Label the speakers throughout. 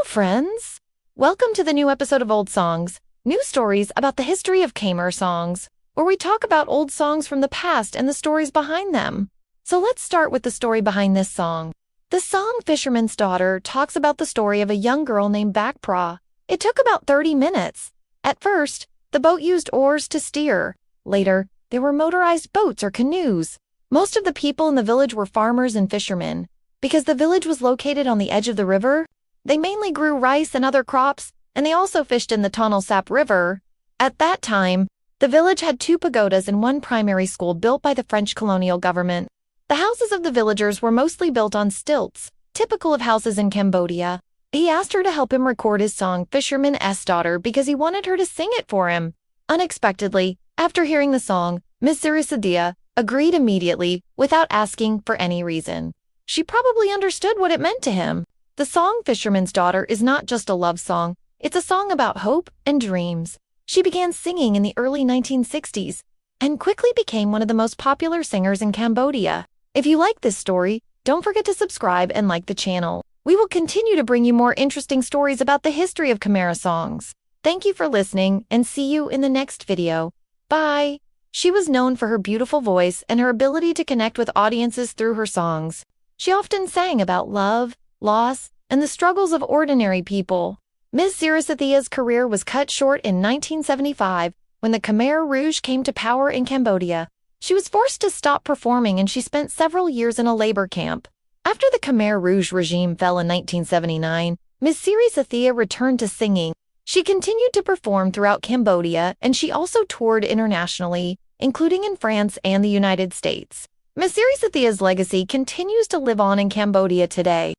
Speaker 1: friends! Welcome to the new episode of Old Songs, new stories about the history of Khmer songs, where we talk about old songs from the past and the stories behind them. So let's start with the story behind this song. The song Fisherman's Daughter talks about the story of a young girl named Bak Pra. It took about 30 minutes. At first, the boat used oars to steer. Later, there were motorized boats or canoes. Most of the people in the village were farmers and fishermen. Because the village was located on the edge of the river, they mainly grew rice and other crops, and they also fished in the Tonle Sap River. At that time, the village had 2 pagodas and 1 primary school built by the French colonial government. The houses of the villagers were mostly built on stilts, typical of houses in Cambodia. He asked her to help him record his song Fisherman's Daughter because he wanted her to sing it for him. Unexpectedly, after hearing the song, Ros Sereysothea agreed immediately without asking for any reason. She probably understood what it meant to him. The song Fisherman's Daughter is not just a love song, it's a song about hope and dreams. She began singing in the early 1960s and quickly became one of the most popular singers in Cambodia. If you like this story, don't forget to subscribe and like the channel. We will continue to bring you more interesting stories about the history of Khmer songs. Thank you for listening and see you in the next video. Bye! She was known for her beautiful voice and her ability to connect with audiences through her songs. She often sang about love, loss, and the struggles of ordinary people. Ms. Sereysothea's career was cut short in 1975 when the Khmer Rouge came to power in Cambodia. She was forced to stop performing and she spent several years in a labor camp. After the Khmer Rouge regime fell in 1979, Ms. Sereysothea returned to singing. She continued to perform throughout Cambodia and she also toured internationally, including in France and the United States. Ms. Sereysothea's legacy continues to live on in Cambodia today.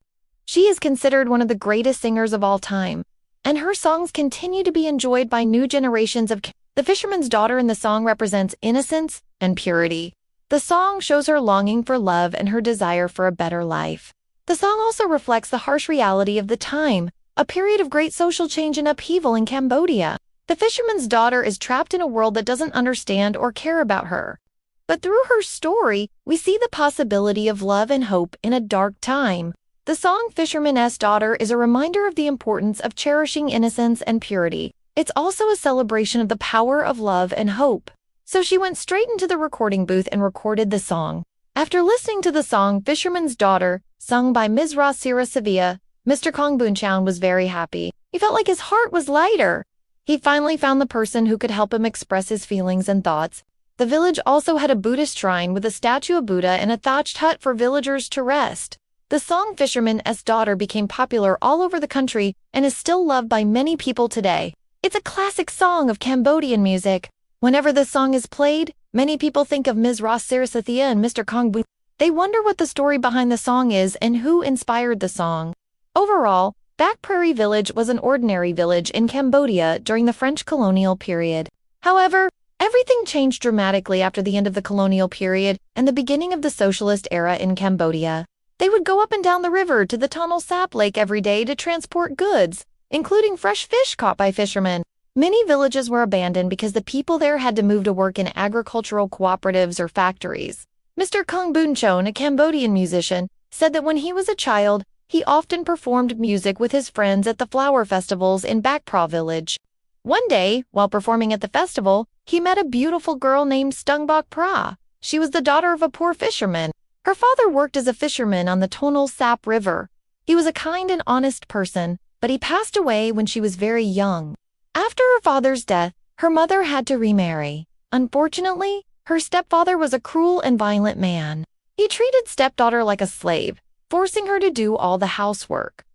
Speaker 1: She is considered one of the greatest singers of all time, and her songs continue to be enjoyed by new generations of The Fisherman's Daughter in the song represents innocence and purity. The song shows her longing for love and her desire for a better life. The song also reflects the harsh reality of the time, a period of great social change and upheaval in Cambodia. The Fisherman's Daughter is trapped in a world that doesn't understand or care about her. But through her story, we see the possibility of love and hope in a dark time. The song Fisherman's Daughter is a reminder of the importance of cherishing innocence and purity. It's also a celebration of the power of love and hope. So she went straight into the recording booth and recorded the song. After listening to the song Fisherman's Daughter, sung by Ms. Ros Sereysothea, Mr. Kong Boonchown was very happy. He felt like his heart was lighter. He finally found the person who could help him express his feelings and thoughts. The village also had a Buddhist shrine with a statue of Buddha and a thatched hut for villagers to rest. The song Fisherman's Daughter became popular all over the country and is still loved by many people today. It's a classic song of Cambodian music. Whenever this song is played, many people think of Ms. Ros Sereysothea and Mr. Kong Boonchown. They wonder what the story behind the song is and who inspired the song. Overall, Bak Pra village was an ordinary village in Cambodia during the French colonial period. However, everything changed dramatically after the end of the colonial period and the beginning of the socialist era in Cambodia. They would go up and down the river to the Tonle Sap Lake every day to transport goods, including fresh fish caught by fishermen. Many villages were abandoned because the people there had to move to work in agricultural cooperatives or factories. Mr. Kong Boonchown, a Cambodian musician, said that when he was a child, he often performed music with his friends at the flower festivals in Bak Pra village. One day, while performing at the festival, he met a beautiful girl named Bak Pra. She was the daughter of a poor fisherman. Her father worked as a fisherman on the Tonle Sap River. He was a kind and honest person, but he passed away when she was very young. After her father's death, her mother had to remarry. Unfortunately, her stepfather was a cruel and violent man. He treated stepdaughter like a slave, forcing her to do all the housework,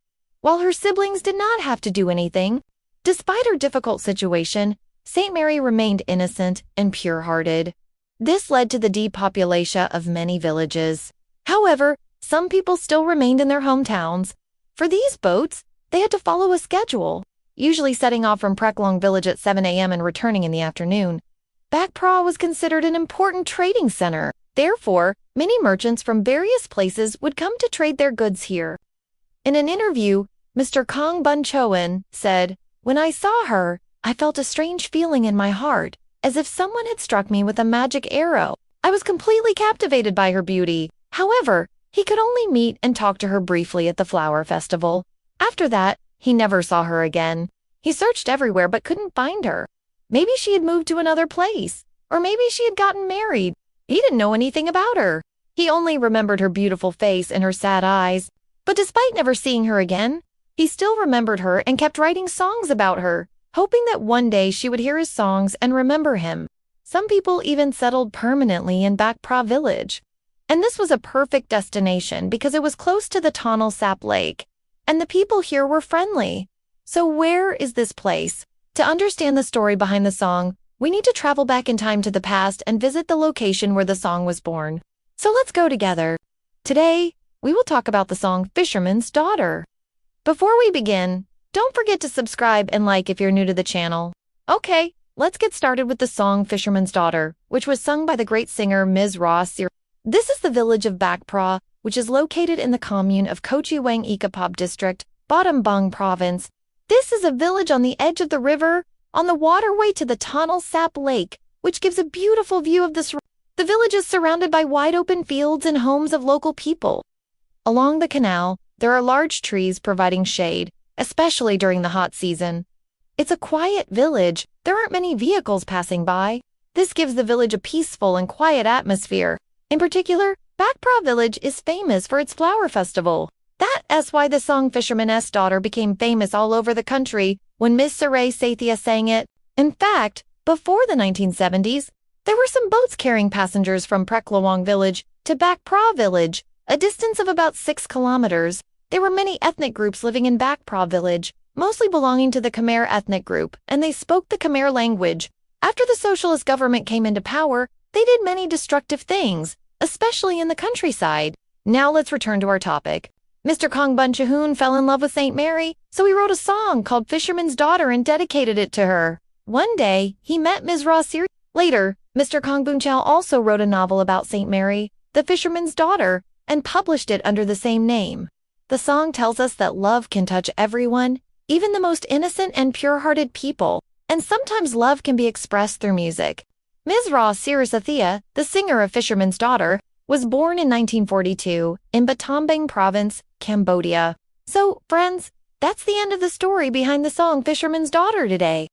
Speaker 1: while her siblings did not have to do anything. Despite her difficult situation, Saint Mary remained innocent and pure-hearted. This led to the depopulation of many villages. However, some people still remained in their hometowns. For these boats, they had to follow a schedule, usually setting off from Preklong village at 7 a.m. and returning in the afternoon. Bak Pra was considered an important trading center. Therefore, many merchants from various places would come to trade their goods here. In an interview, Mr. Kong Boonchown said, "When I saw her, I felt a strange feeling in my heart, as if someone had struck me with a magic arrow. I was completely captivated by her beauty. However, he could only meet and talk to her briefly at the flower festival. After that, He never saw her again. He searched everywhere but couldn't find her. Maybe she had moved to another place, or maybe she had gotten married. He didn't know anything about her. He only remembered her beautiful face and her sad eyes. But despite never seeing her again, he still remembered her and kept writing songs about her, hoping that one day she would hear his songs and remember him. Some people even settled permanently in Bak Pra village. And this was a perfect destination because it was close to the Tonal Sap Lake, and the people here were friendly. So where is this place? To understand the story behind the song, we need to travel back in time to the past and visit the location where the song was born. So let's go together. Today, we will talk about the song Fisherman's Daughter. Before we begin, don't forget to subscribe and like if you're new to the channel. Okay, let's get started with the song Fisherman's Daughter, which was sung by the great singer Ms. Ros Sereysothea. This is the village of Bak Pra, which is located in the commune of Kochiwang Ikapab district, Battambang province. This is a village on the edge of the river, on the waterway to the Tonal Sap Lake, which gives a beautiful view of this. The village is surrounded by wide open fields and homes of local people. Along the canal, there are large trees providing shade, especially during the hot season. It's a quiet village. There aren't many vehicles passing by. This gives the village a peaceful and quiet atmosphere. In particular, Bak Pra village is famous for its flower festival. That's why the song Fisherman's Daughter became famous all over the country when Ms. Sereysothea sang it. In fact, before the 1970s, there were some boats carrying passengers from Preklawang village to Bak Pra village, a distance of about 6 kilometers. There were many ethnic groups living in Bak Pra village, mostly belonging to the Khmer ethnic group, and they spoke the Khmer language. After the socialist government came into power, they did many destructive things, especially in the countryside. Now let's return to our topic. Mr. Kong Bunchahoon fell in love with St. Mary, so he wrote a song called Fisherman's Daughter and dedicated it to her. One day, he met Ms. Ros Sereysothea. Later, Mr. Kong Bunchao also wrote a novel about St. Mary, The Fisherman's Daughter, and published it under the same name. The song tells us that love can touch everyone, even the most innocent and pure-hearted people, and sometimes love can be expressed through music. Ms. Ros Sereysothea, the singer of Fisherman's Daughter, was born in 1942 in Battambang province, Cambodia. So, friends, that's the end of the story behind the song Fisherman's Daughter today.